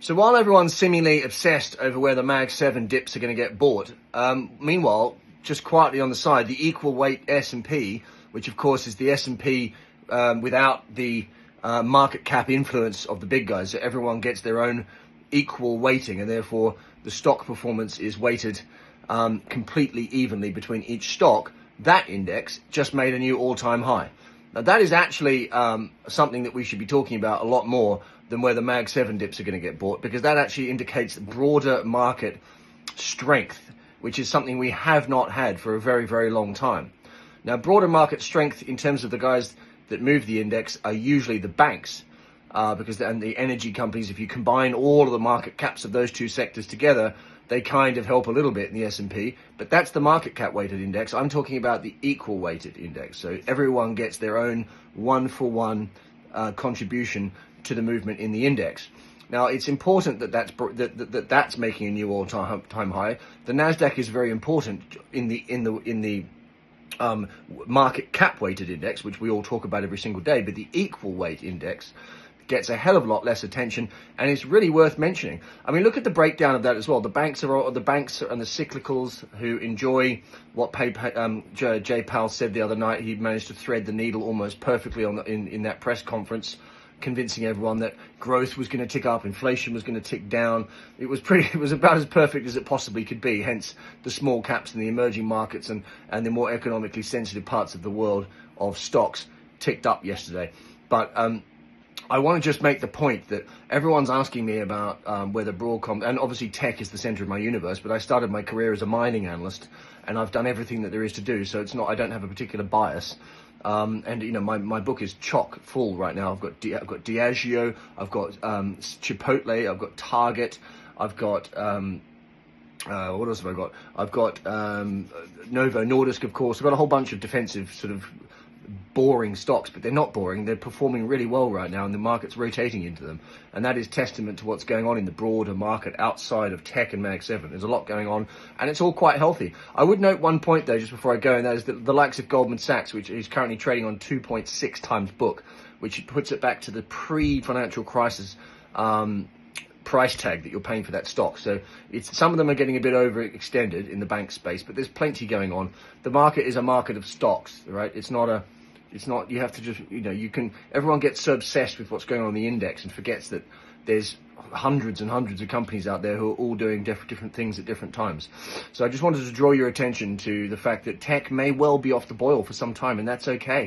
So while everyone's seemingly obsessed over where the Mag 7 dips are going to get bought, meanwhile, just quietly on the side, the equal weight S&P, which of course is the S&P without the market cap influence of the big guys, so everyone gets their own equal weighting, and therefore the stock performance is weighted completely evenly between each stock. That index just made a new all-time high. Now that is actually something that we should be talking about a lot more than where the Mag 7 dips are going to get bought, because that actually indicates broader market strength, which is something we have not had for a very, very long time. Now, broader market strength in terms of the guys that move the index are usually the banks, and the energy companies. If you combine all of the market caps of those two sectors together, they kind of help a little bit in the S&P, but that's the market cap weighted index. I'm talking about the equal weighted index. So everyone gets their own one-for-one contribution to the movement in the index. Now, it's important that that's making a new all-time high. The Nasdaq is very important in the market cap weighted index, which we all talk about every single day, but the equal weight index gets a hell of a lot less attention, and it's really worth mentioning. I mean, look at the breakdown of that as well. The banks and the cyclicals who enjoy what Jay Powell said the other night. He managed to thread the needle almost perfectly in that press conference, convincing everyone that growth was going to tick up, inflation was going to tick down. It was about as perfect as it possibly could be. Hence, the small caps and the emerging markets and the more economically sensitive parts of the world of stocks ticked up yesterday. But I want to just make the point that everyone's asking me about whether Broadcom, and obviously tech is the center of my universe, but I started my career as a mining analyst, and I've done everything that there is to do, so I don't have a particular bias. And you know, my book is chock full right now. I've got Diageo, I've got Chipotle, I've got Target, I've got what else have I got? I've got Novo Nordisk, of course. I've got a whole bunch of defensive sort of boring stocks, but they're not boring. They're performing really well right now, and the market's rotating into them. And that is testament to what's going on in the broader market outside of tech and Mag 7. There's a lot going on, and it's all quite healthy. I would note one point, though, just before I go, and that is that the likes of Goldman Sachs, which is currently trading on 2.6 times book, which puts it back to the pre-financial crisis price tag that you're paying for that stock. So some of them are getting a bit overextended in the bank space, but there's plenty going on. The market is a market of stocks, right? It's not, you have to just, everyone gets so obsessed with what's going on in the index and forgets that there's hundreds and hundreds of companies out there who are all doing different things at different times. So I just wanted to draw your attention to the fact that tech may well be off the boil for some time, and that's okay.